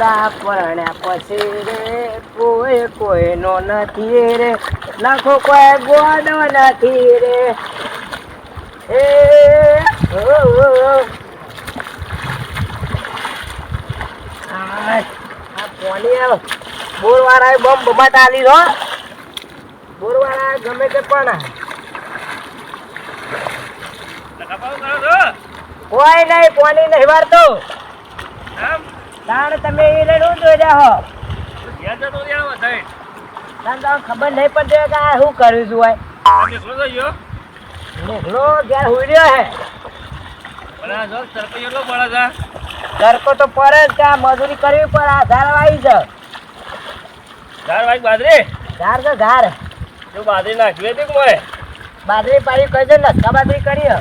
મારા પરણ્યા પછી રે કોઈ કોઈનો નથી રે, લખો કોઈ ગોડો નથી રે. એ આ પોણી બોરવાળાએ બમ બબાટ આલી હો. બોરવાળા ગમે તે પણ કોઈ નહીં, પોણી નહીં વાળતો. તાણ તમે એ લડવું જોઈ રહ્યા હો. ખબર નહીં પડતી કે આ શું કર્યું છું ભાઈ. નીકળો ઘેર હુઈ રહ્યો હે. તડકો તો પડે જ, કે મજૂરી કરવી પડે. આ ધાર વાઈ છે. ધાર તો ધાર બાજરી નાખવી હતી કે મોય બાજરી પાડી કરી દે. લસકા બાજરી કરી હે.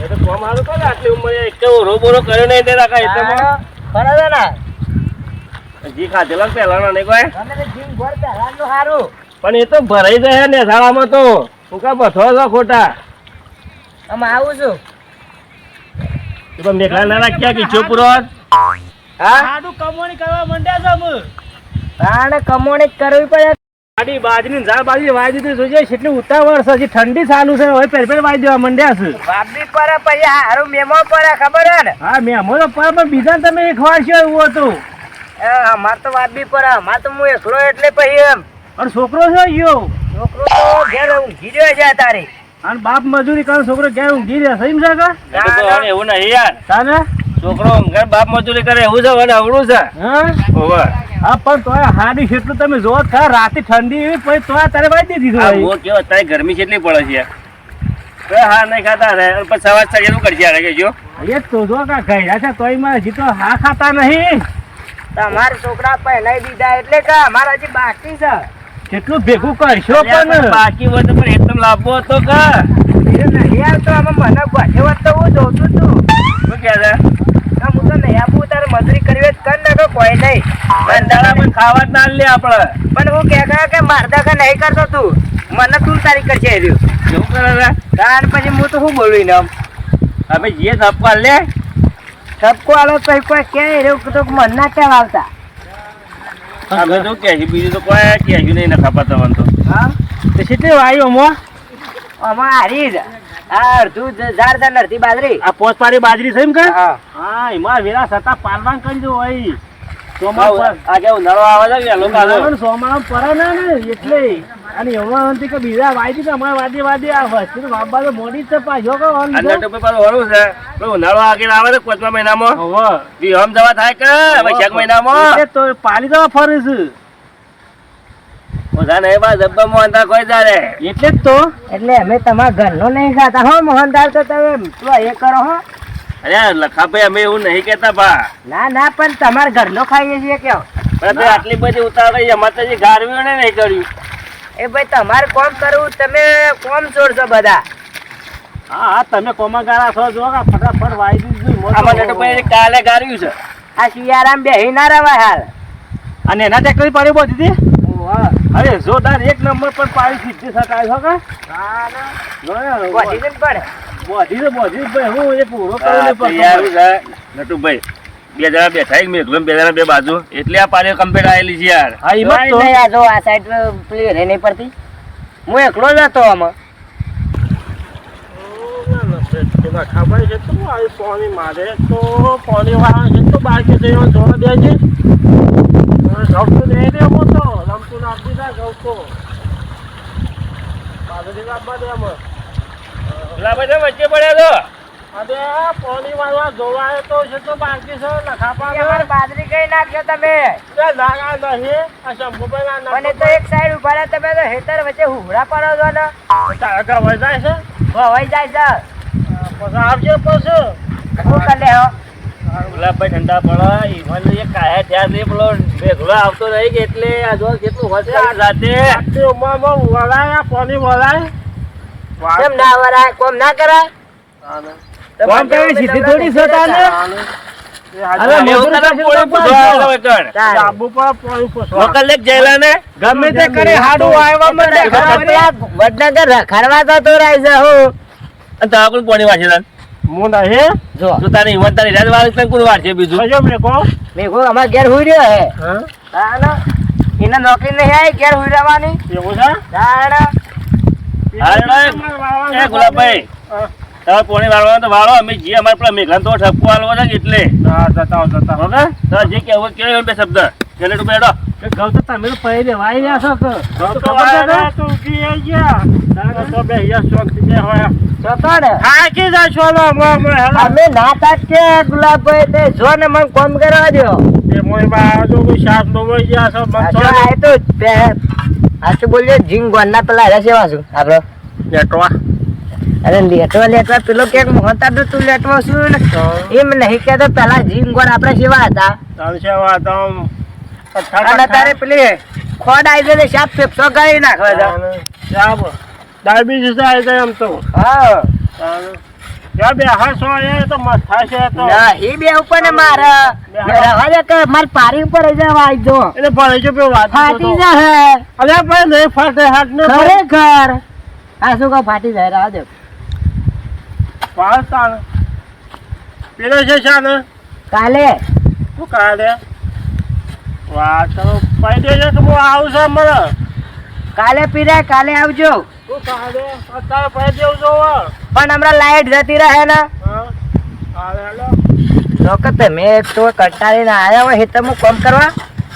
એ તો કોમ હારું કરે આટલી ઉંમરે એક તો રોબોરો કર્યો નહીં તે રાખા એટલે ખરા છે ને જી ખાધેલા પહેલાના નહીં કોઈ તમે તો જીમ ભર પહેલાનું સારું. પણ એ તો ભરાઈ જાય ને શાળામાં તો હું કા બથો છો ખોટા. આમ આવું છું. એ તો મેઘલા ના રાખ્યા કે ચોપુરો હા સાડું કમોણી કરવા માંડ્યા છો અમે તાણે કમોણી કરવી પડે. આડી બાજરી ઝાડ બાજરી વાઈ દીધી જોઈએ કેટલી ઉતાવળ છે. હજી ઠંડી ચાલુ છે હવે પેર વાઈ દેવા માંડ્યા છે. બાપી પર પછી હારું મેમો પડે ખબર હે ને. હા મેમો તો પર પણ બીજા તમે ખવાડશો એવું હતું. અમાર તો બાપી પર અમાર તો હું એકલો એટલે પછી એમ. અને છોકરો છે યો છોકરો તો ઘેર ઊંઘી રહ્યો છે તારે. અને બાપ મજૂરી કરે છોકરો ઘેર ઊંઘી રહ્યા સહી છે કા એવું નહીં યાર. તાને છોકરો ઘર બાપ મજૂરી કરે એવું છે અને અવળું છે. હા પણ તોય હાડી કેટલું તમે જોવો ખરા રાતે ઠંડી એવી પછી તો તારે વાઈ દીધી કેવો અત્યારે ગરમી કેટલી પડે છે હા નહીં ખાતા રે પછી સવાર સગેલું કરશે કે જો એ તો જો કા ગયા છે તોય માં હજી તો હા ખાતા નહીં. તમારા છોકરા પહેલાઈ દીધા એટલે કે અમારા હજી બાકી છે. કેટલું ભેગું કરશો પણ બાકી હોય તો પણ એકદમ લાભો હતો કા નહીં આવતો. આમાં મને ગોઠે હોત તો હું જોઉં છું. શું કે છે હું તો નહીં આપું. તારે મજૂરી કરવી કર ને કોઈ નહીં. પણ ખાવા જ ના લે આપડે. પણ હું કે મારદા કે નહીં કરતો તું મને તું તારી કરશે એવું કરે છે તાર પછી હું તો શું બોલું ને હવે જે ધપવા લે સબકો આલો પછી કોઈ કે એવું તો મન ના કેમ આવતા. અમે તો કે બીજું તો કોઈ કે નહીં ના ખબર તમને તો હા તો કેટલી વાયુ મો આમાં હારી જ આ અડધું ઝાડ ઝાડ અડધી બાજરી. આ પોચ પાડી બાજરી છે એમ કે હા હા એમાં વેરા સતા પાલવાન કરી દો ભાઈ. આજે ઉનાળો આવે છે સોમાળા પડે ને એટલે અને એવું નથી કે બીજા વાયદી તો અમારે વાદી આ વસ્તુ બાબા તો મોડી જ છે પાછો ઉનાળો આગળ આવે છે 5મા મહિનામાં હમ જવા થાય કે 6 મહિનામાં તો પાલી જવા ફરે છે એટલે જ તો એટલે અમે તમારા ઘરનો નહીં ખાતા હો મોહનદાર. તો તમે એ કરો હો. અરે લખાભાઈ અમે એવું નહીં કેતા ભા. ના પણ તમારા ઘરનો ખાઈએ છીએ કેવો. આટલી બધી ઉતાવળ અમારે ગારવી ને નહીં કર્યું. એ ભાઈ તમારે કોમ કરવું તમે કોમ છોડશો બધા. હા તમે કોમા ગારા છો જો ફટાફટ વાઈ દીધું કાલે ગાર્યું છે. આ શિયાળામાં બેહી ના રવાય હાલ. અને એના ટેકરી પાડી બધી અરે જોરદાર એક નંબર પર પાડી સીધી શકાય છો કે બધી જ પડે બોધી ભાઈ હું એક પૂરો નટુભાઈ બે જણા બેઠા મેઘલો બે જણા બે બાજુ એટલે આ પાડી કમ્પ્લીટ આવેલી છે યાર. હા આ જો આ સાઈડ પેલી રે નહીં પડતી. હું એકલો જ હતો આમાં. ખબર છે તો પાણી મારે તો પાણી વાળા છે તો બાર કે જોવા દે છે ગવતો નહીં દે મોટો રમતું નાખી દે ગવતો બાજરી આપવા દે આમાં પેલા બધા વચ્ચે પડ્યા તો અરે પાણી વાળવા જોવાય તો છે તો બાકી છે નખાપા બાજરી કઈ નાખશો તમે. નાગા નહીં આ શંભુભાઈ અને તો એક સાઈડ ઉભા રહ્યા તમે તો હેતર વચ્ચે હુમડા પડો છો ને તારા વહી જાય છે વહી જાય છે. પછી આવજો પછી શું કરી લે હો ગુલાબભાઈ ઠંડા પડે ઈવન એ કાયા ત્યાં છે પેલો ભેગલો આવતો રહી કે એટલે આ જો કેટલું હશે આ રાતે ઉંમરમાં વળાય પાણી વળાય કેમ ના વરાય કોમ ના કરાય કોમ કરી સીધી થોડી છે તાને અરે ગમે તે કરે હાડું આવવા માટે વડનગર રખડવા તો રહી છે હું પાણી વાંચે હું નહીં જો તું તારી ઈમાનદારી રાજ વાળી તને કોણ વાર છે બીજું કજો મેં કહું અમારે ઘેર હુઈ રહ્યો હે તાણ એને નોકરી નહીં આવી ઘેર હુઈ રહેવાની એવું છે તાણ એ ગુલાબભાઈ તમે પોણી વાળવાનો તો વાળો અમે જે અમારે પેલા મેઘલાન તો ઠપકો આલવો છે એટલે જતા હવે તો જે કેવું કેવું બે શબ્દ એટલે તું બેઠો ઘઉં તો તમે પહેલે વાઈ રહ્યા છો તો અમે ના તાજ કે ગુલાબભાઈ તે જો ને મને કોમ કરવા દો સાચું બોલજો જીંગ ગોળના પેલા હરે સેવા છું આપડે લેટવા અરે લેટવા પેલો કેક મોહતા તો તું લેટવા છું ને એમ નહીં કેતો પેલા જીંગ ગોળ આપડે સેવા હતા અને તારે પેલી ખોડ આવી જાય સાપ ફેફસો ગાળી નાખવા ડાયાબિટીસ આવી જાય એમ તો હા બે હાસો એ તો મસ્ત થાય તો ના એ બે ઉપર ને મારે રવા દે કે માર પારી ઉપર જવા આવી જો એટલે ભલે જો પેલો વાત ફાટી જાય અરે ભાઈ નહીં ફાટે હાથ ને ખરેખર આ શું કહું ફાટી જાય રવા દે પાડતા પેલો છે શાને કાલે શું કાલે વાહ ચલો પાઈ દેજો તો હું આવું છું મને કાલે પીરાય કાલે આવજો શું કાલે અત્યારે પાઈ દેવું છો પણ હમણાં લાઈટ જતી રહે ને ચોક્કસ તમે તો કંટાળીને આવ્યા હોય હેતરમાં કામ કરવા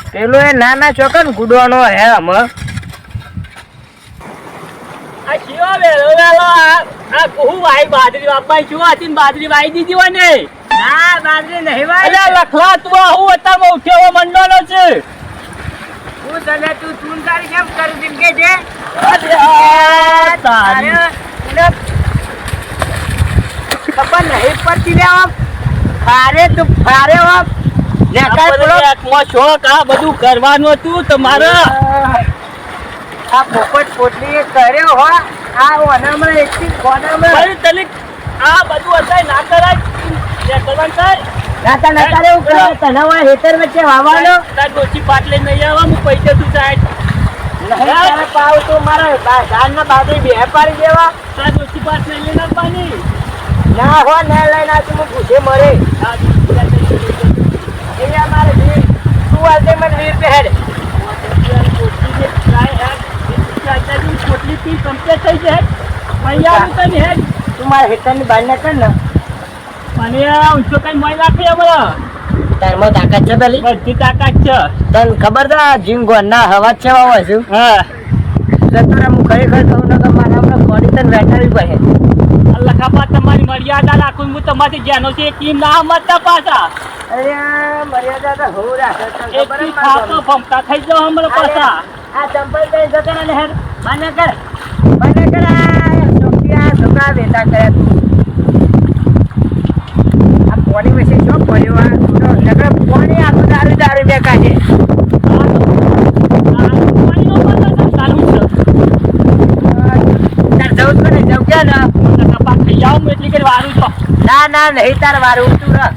પેલો એ નાના ચોકન ગુડવાનો હે અમે આ શિવા વેલો આ કહું વાઈ બાજરી બાપા શું હતી બાજરી વાઈ દીધી હોય ને ના બાજરી નહીં ભાઈ અલ્યા લખલા તું હું અત્યારમાં ઉઠ્યો મંડળો છે હું તને તું તારી કેમ કરું દીમ કે છે તારી ખબર નહીં પડતી લે આમ ફારે તું ફારે આમ શોખ આ બધું કરવાનું હતું તમારે આ પોપટ પોટલી કર્યો હો આ ઓનામાં એકથી કોનામાં તને આ બધું અત્યારે ના કરાય નાતા નાતા એવું કરે તને હોય હેતર વચ્ચે વાવવાનો તાર ડોચી પાટલે નહીં આવવા હું પૈસા તું સાહેબ નહીં પાવ તો મારા ધાનના બાજરી બે પાડી દેવા તાર ડોચી પાટલે લઈને આવવાની ના હો ના લઈને આવતી હું પૂછે મરે અહીંયા મારે વીર તું આજે મને વીર પહેર પોટલી પી કમ્પ્લીટ થઈ જાય પૈયા તને હેડ તું મારા હેતરની બહાર ના કર ને મને ઊંચો કઈ મોય નાખી હમણાં તારમાં તાકાત છે પેલી બધી તાકાત છે તને ખબર છે જીંગો ના હવા છે વાવા છું હા જતોરા હું ખરેખર કહું ને કે મારા હમણાં કોડી તને બેઠાવી પડે અલ્લાહ ખાપા તમારી મર્યાદા રાખું હું તમારી જેનો છે ટીમ ના મતતા પાછા અરે મર્યાદા તો હું રાખે એક ખાપો ભમતા થઈ જાવ હમણાં પાછા આ ચંપલ કઈ જતો ને હેડ મને કર આ છોકરા વેતા કરે આ પોણી વિશે શું પડ્યો આ નગર પોણી આખું દારૂ બે કાઢે તાર જવું જ ને જવું ક્યાં ના કપા ખાઈ જાવ એટલી કરી વારું છો ના નહીં તાર વારું તું રહ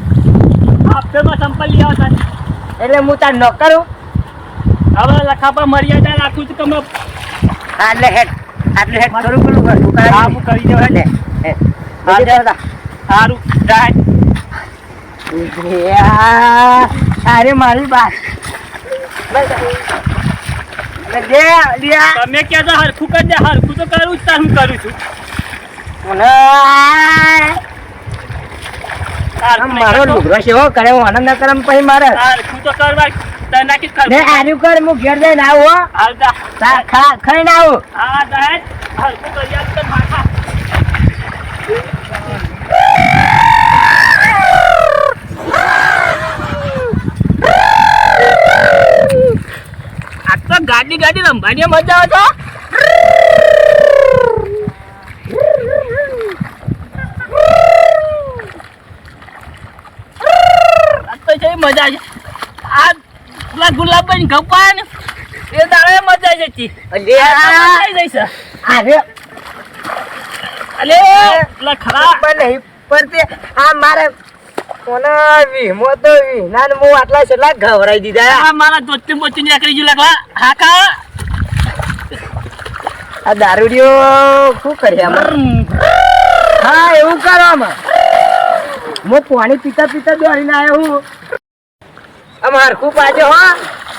હપ્તેમાં સંપલ લઈ આવો તાર એટલે હું તાર નોકર હું હવે લખાપા મર્યાદા રાખું છું તમે આટલે હેડ થોડું પેલું કર તું હા હું કરી દઉં હેડ સારું રાઈટ અરે મારી બાત તમે ક્યાં તો હરખું કરી દે હરખું તો કરું જ તાર હું કરું છું મારો લુગડો સેવો કરે હું આનંદ કરમ પછી મારે હરખું તો કરવા તનાકી આર્યું કર હું ઘેર જઈને આવું ખાઈને આવું હા દાહેજ હરખું કરી આપ તો માથા આ તો ગાડી રમવાની મજા આવે તો મજા છે આ પેલા ગુલાબભાઈ ગપ્પા ને એ દાડે મજા જતી અલે પેલા ખરા નહીં પડતી આ મારે કોને વીમો તો વિના હું આટલા છેલ્લા ઘવરાઈ દીધા આ મારા દોસ્તી મોચી નીકળી ગયું લાગલા હાકા આ દારૂડિયો શું કર્યા હા એવું કરો આમાં હું પાણી પીતા પીતા દોડીને આવ્યો હું આમ હરખું પાજો હો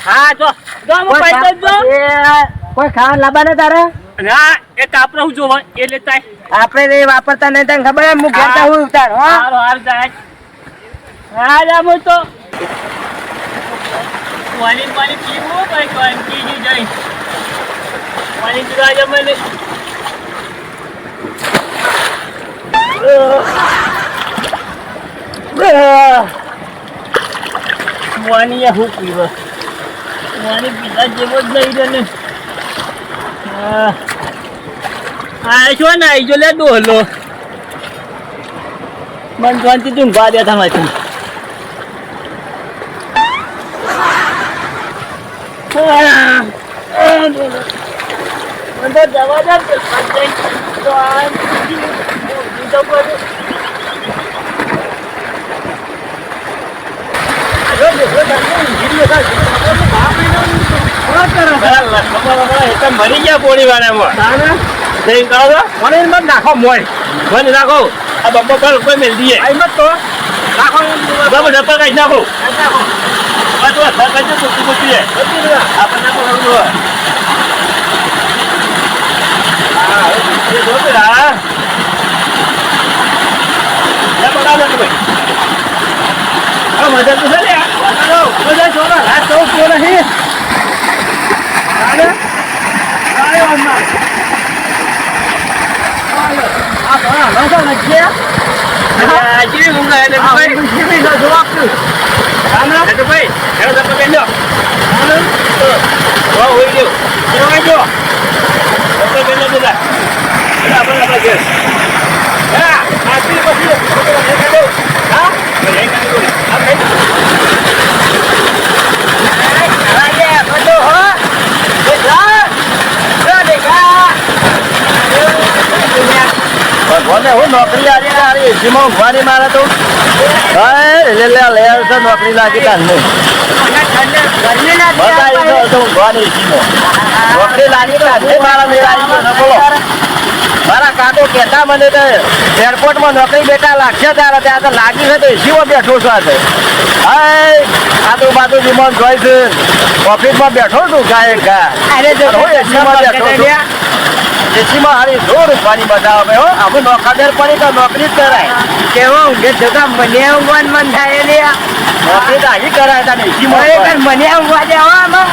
હા જો હું પૈસા જો કોઈ ખાવા લાવવાના તારે ના એ કાપરો હું જોવા એ લેતા આપણે એ વાપરતા નહીં તને ખબર હું કહેતા હું ઉતાર હો હાલ જાય હા જામો તો પાણી પીવું કઈ કંટીજી જઈ પાણી પીવા જ મને પાણી હું પીવા પાણી પીતા જેવો જ નહીં રહ્યો ને આ છો ને આવી જો લે ડોલો મન શાંતિ તું ઊંઘવા દે તમારી અંદર જવા દે મરી ગયા પોણી વાળામાં નાખો મોય મને નાખો આ બબ્બા પર કોઈ મેળ દઈએ તો નાખો બરાબર ડબ્બા કાઢી નાખો મજા તો છે મજા છોડો હાથ તો પૂરો નહીં હું નોકરી આવી એસીમાં ઊંઘવાની મારે તો નોકરી લાગી તાને ઊંઘવાની એસીમાં નોકરી લાગી તો મારા મેળા બોલો મારા કાકો કહેતા મને તો એરપોર્ટમાં નોકરી બેઠા લાગશે ત્યારે ત્યાં તો લાગી છે તો એસીમાં બેઠો છું આજે આજુબાજુ વિમાન જોઈ છે ઓફિસમાં બેઠો છું ગાય ગા એસીમાં બેઠો છું એસીમાં હારી જોર પાણી બતાવે હો અમે નોકર પડી તો નોકરી જ કરાય કેવો ઊંઘે જગા મને ઊંઘવાનું મન થાય લે નોકરી તો અહીં કરાય તને એસીમાં મને ઊંઘવા દે હો આમાં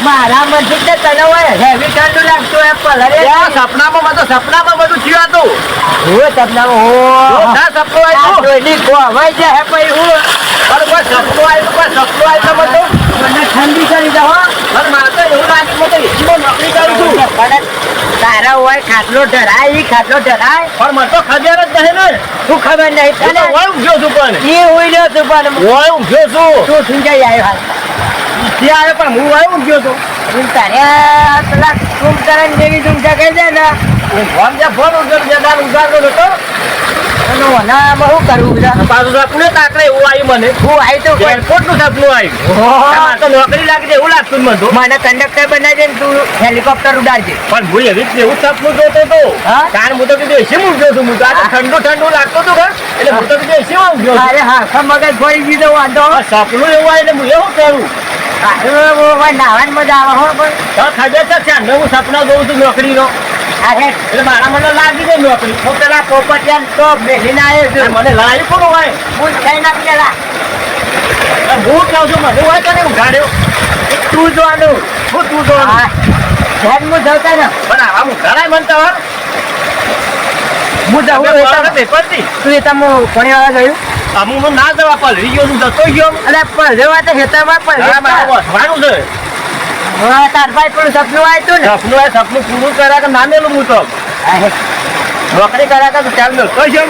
મારા મનથી તને હોય હેવી ઠંડુ લાગતું હોય પલરે સપનામાં સપનામાં બધું થયું હતું હું સપનામાં સપનું આવ્યું કોવાઈ જાય પછી હું કોઈ સપનું આવ્યું બધું મને ઠંડી કરી દો મારે તો એવું લાગે હું તો એસીમાં નોકરી કરું છું તારા હોય ખાટલો ઢરાય ખાટલો ઢરાય પણ મને તો ખબર જ નહીં ને શું ખબર નહીં તને હોય ઊંઘ્યો છું પણ એ હોય રહ્યો છું પણ હોય ઊંઘ્યો છું તું સુંજાઈ આવ્યો હાલ આવ્યો પણ હું હોય ઊંઘ્યો છું તારે પેલા કુંભકરણ જેવી ઊંઘા કહી દે ને ફોન ઉગાડતો હતો શું કરવું પાછું સપનું તાકડે એવું આવ્યું મને હું આવી તો એરપોર્ટ નું સપનું આવ્યું તો નોકરી લાગી એવું લાગતું મને કંડક્ટર બનાવી દે તું હેલિકોપ્ટર ઉડાડજે પણ હું એવી રીતે એવું સપનું જોતો હતો કારણ હું તો કીધું એસી ઊંઘ્યો છું હું તો ઠંડુ ઠંડુ લાગતું હતું એટલે હું તો કીધું એસી ઊંઘ્યો અરે હા મગજ ફરી દીધો વાંધો સપનું એવું આવે એટલે હું એવું કરું નાવાની મજા આવે હો પણ ખબર છે હું સપના જોઉં છું નોકરીનો એટલે મારા મને લાગી ગઈ નોકરી હું પેલા પોપટિયા તો બેસીને આવ્યો છું મને લાવ્યું કોણ હોય હું થઈ ના પેલા હું કહું છું મને હોય તો ને ઉઘાડ્યો તું જોવાનું તું જોવાનું હું જવતા ને પણ આવા ઉઘાડાય મને તો હું જવું પેપરથી તું એ તમે કોણી વાળા ગયું હું ના જવા પલરી ગયો છું જતો ગયો અને પલરેવા તો ખેતરમાં પલવાનું છે તાર ભાઈ પણ સપનું આવ્યું ને સપનું પૂરું કર્યા કે ના મેલું હું તો નોકરી કર્યા કર ચાલ નો તો શું